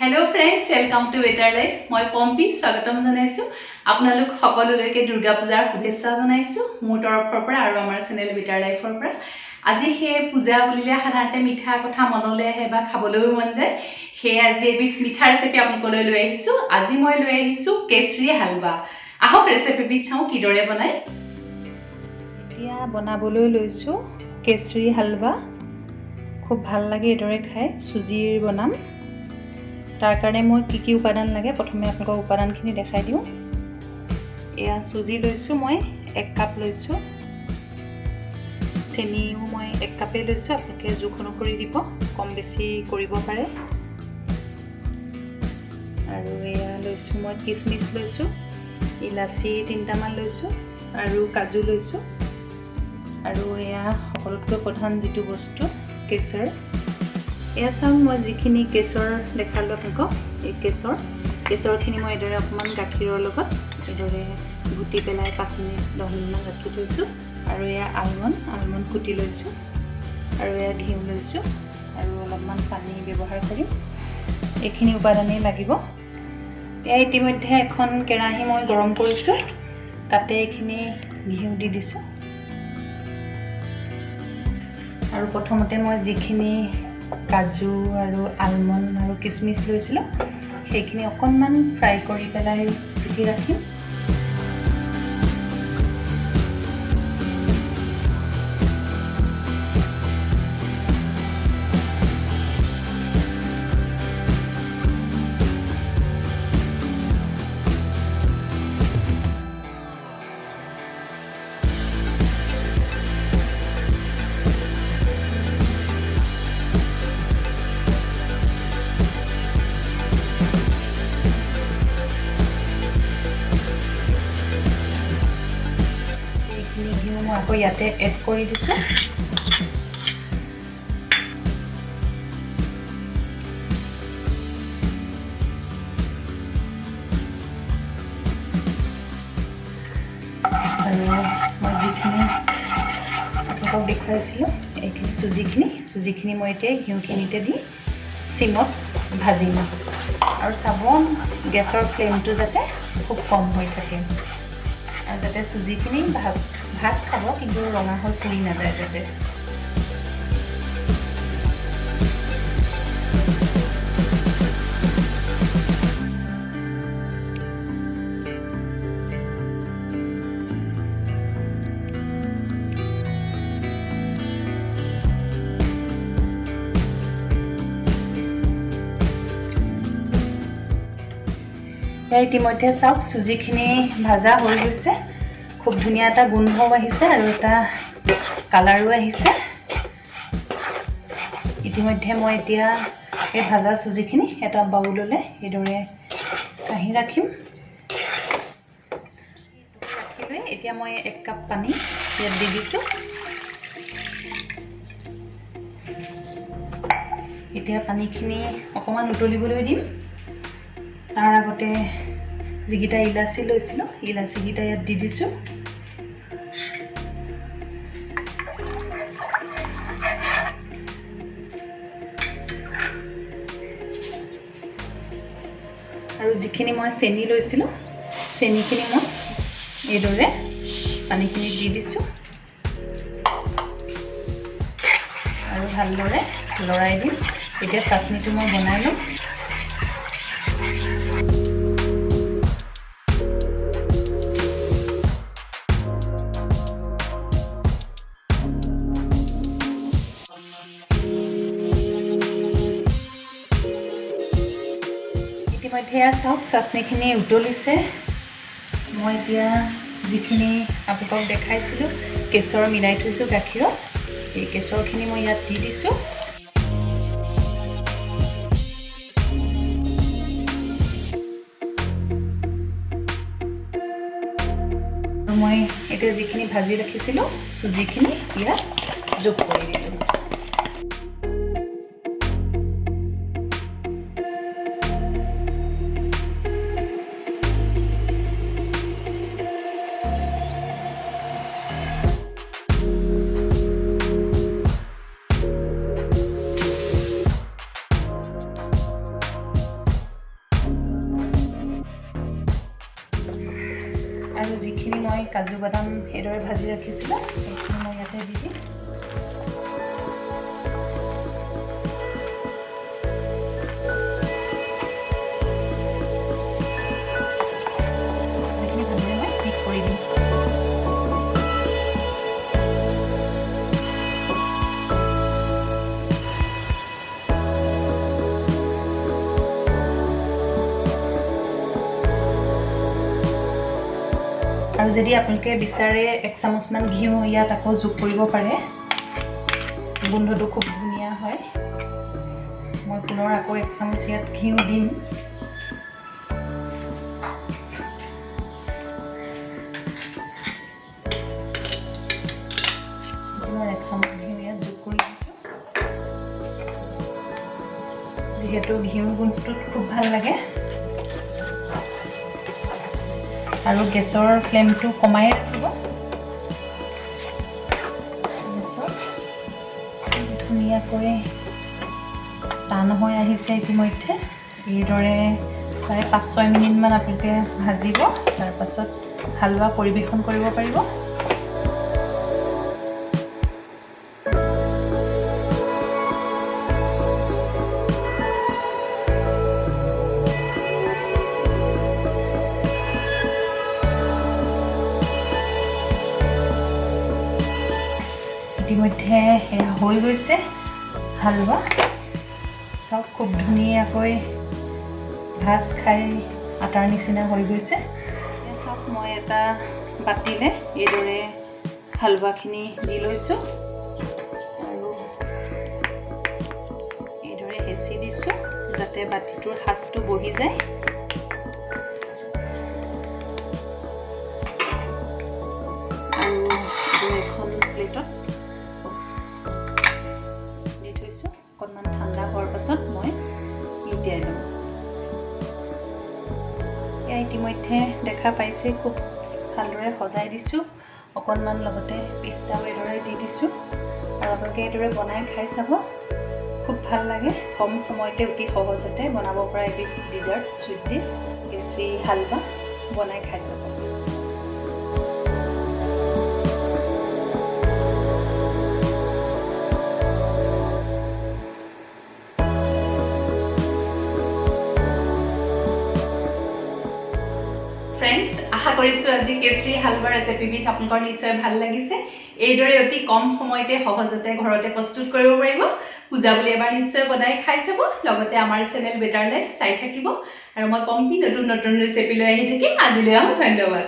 Hello friends, welcome to Better Life. মই পম্পি স্বাগতম জনাইছো আপোনালোক সকলোলৈকে দুৰ্গা পূজাৰ শুভেচ্ছা জনাইছো মোৰ তৰফৰ পৰা আৰু আমাৰ চেনেল বেটাৰ লাইফৰ পৰা আজি হে পূজা বুলিলে সাধাৰণতে মিঠা কথা মনলৈ আহে বা খাবলৈও মন যায় হে আজি এবিধ মিঠা ৰেচিপি আপোনালোকলৈ লৈ আহিছো আজি মই লৈ আহিছো কেশৰী হালৱা আহক ৰেচিপিবিধ চাও কিদৰে বনাই এতিয়া বনাবলৈ লৈছো কেশৰী হালৱা খুব ভাল লাগে এদৰে খাই সুজিৰ বনাম তাৰ কাৰণে মই কি উপাদান লাগে প্ৰথমে আপোনাক উপাদানখিনি দেখাই দিও এয়া সুজি লৈছো মই 1 কাপ লৈছো চেনিও মই 1 কাপে লৈছো আপোনালোকে জোখনো কৰি দিব কম বেছি কৰিব পাৰে আৰু এয়া লৈছো মই কিশমিশ লৈছো ইলাচি 3টা মান লৈছো আৰু কাজু লৈছো আৰু এয়া সকলোতকৈ প্ৰধান যেটো বস্তু কেশৰ এয়া চাম মই যিখিনি কেশৰ দেখালো আপোনাক এই কেশৰখিনি মই এদৰে অকমান গাখীৰৰ লগত এদৰে গুটি পেলাই 5 মিনিট 10 মিনিট ৰাখি থৈছো আৰু এয়া আলমন্ড কুটি লৈছো আৰু এয়া ঘিউ লৈছো আৰু অলপমান পানী ব্যৱহাৰ কৰিম এইখিনি উপাদানেই লাগিব এয়া ইতিমধ্যে এখন কেৰাহী মই গৰম কৰিছো তাতে এইখিনি ঘিউ দি দিছো আৰু প্ৰথমতে মই যিখিনি কাজু আৰু আলমন্ড আৰু কিশমিশ লৈছিলো সেইখিনি অকনমান ফ্ৰাই কৰি পেলাই পিটি ৰাখিম আকৌ ইয়াতে এড কৰি দিছো আৰু মই যিখিনি আপোনাক দেখাইছিলো এইখিনি সুজিখিনি মই এতিয়া ঘিউখিনিতে দি সিমত ভাজিম আৰু চাবন গেছৰ ফ্লেমটো যাতে খুব কম হৈ থাকে আৰু যাতে সুজিখিনি ভাজ খাব কিন্তু ৰঙা হৈ পুৰি নাযায় যাতে ইতিমধ্যে চাওক সুজিখিনি ভাজা হৈ গৈছে খুব ধুনীয়া এটা গোন্ধ আহিছে আৰু এটা কালাৰো আহিছে ইতিমধ্যে মই এতিয়া এই ভাজা সুজিখিনি এটা বাউললৈ এদৰে কাঢ়ি ৰাখিম এতিয়া মই 1 কাপ পানী ইয়াত দি দিছো এতিয়া পানীখিনি অকমান উতলিবলৈ দিম তাৰ আগতে যিগিটা ইলাচি লৈছিলো ইলাচিগিটা ইয়াত দি দিছো আৰু যিখিনি মই চেনি লৈছিলো চেনিখিনি মই এদৰে পানীখিনি দি দিছো আৰু ভালদৰে লৰাই দিম এতিয়া চাটনিটো মই বনাই লম ইতিমধ্যে চাওক চাটনিখিনি উতলিছে মই এতিয়া যিখিনি আপোনাক দেখাইছিলো কেশৰ মিলাই থৈছো গাখীৰত এই কেশৰখিনি মই ইয়াত দি দিছো মই এতিয়া যিখিনি ভাজি ৰাখিছিলো সুজিখিনি ইয়াত যোগ কৰি দিলো যিখিনি মই কাজু বাদাম এইদৰে ভাজি ৰাখিছিলোঁ সেইখিনি মই ইয়াতে দি দিম। সেইখিনি ভালদৰে মই মিক্স কৰি দিম। আৰু যদি আপোনালোকে বিচাৰে 1 চামুচমান ঘিউ ইয়াত আকৌ যোগ কৰিব পাৰে, গোন্ধটো খুব ধুনীয়া হয়। মই পুনৰ আকৌ 1 চামুচ ইয়াত ঘিউ দিম। মই 1 চামুচ ঘিউ ইয়াত যোগ কৰি দিছোঁ, যিহেতু ঘিউৰ গোন্ধটো খুব ভাল লাগে। আৰু গেছৰ ফ্লেমটো কমাই ৰাখিব। গেছত ধুনীয়াকৈ টান হৈ আহিছে ইতিমধ্যে। এইদৰে প্ৰায় 5-6 মিনিটমান আপোনালোকে ভাজিব, তাৰপাছত হালৱা পৰিৱেশন কৰিব পাৰিব। ইতিমধ্যে সেয়া হৈ গৈছে হালৱা। চাওক খুব ধুনীয়াকৈ ভাজ খাই আটাৰ নিচিনা হৈ গৈছে। চাওক মই এটা বাতিলে এইদৰে হালৱাখিনি দি লৈছোঁ আৰু এইদৰে হেঁচি দিছোঁ যাতে বাতিটোৰ সাজটো বহি যায়। আৰু এখন প্লেটত দি থৈছোঁ। অকণমান ঠাণ্ডা হোৱাৰ পাছত মই লুটিয়াই ল'ম। এয়া ইতিমধ্যে দেখা পাইছে, খুব ভালদৰে সজাই দিছোঁ। অকণমান লগতে পিস্তাও এইদৰে দি দিছোঁ। আৰু আপোনালোকে এইদৰে বনাই খাই চাব, খুব ভাল লাগে। কম সময়তে অতি সহজতে বনাব পৰা এবিধ ডিজাৰ্ট চুইট ডিছ কেশৰী হালৱা বনাই খাই চাব। ফ্ৰেণ্ডছ, আশা কৰিছোঁ আজি কেশৰী হালৱাৰ ৰেচিপিবিধ আপোনালোকৰ নিশ্চয় ভাল লাগিছে। এইদৰে অতি কম সময়তে সহজতে ঘৰতে প্ৰস্তুত কৰিব পাৰিব। পূজা বুলি এবাৰ নিশ্চয় বনাই খাই চাব। লগতে আমাৰ চেনেল বেটাৰ লাইফ চাই থাকিব। আৰু মই পম্পি নতুন নতুন ৰেচিপি লৈ আহি থাকিম। আজিলৈ ধন্যবাদ।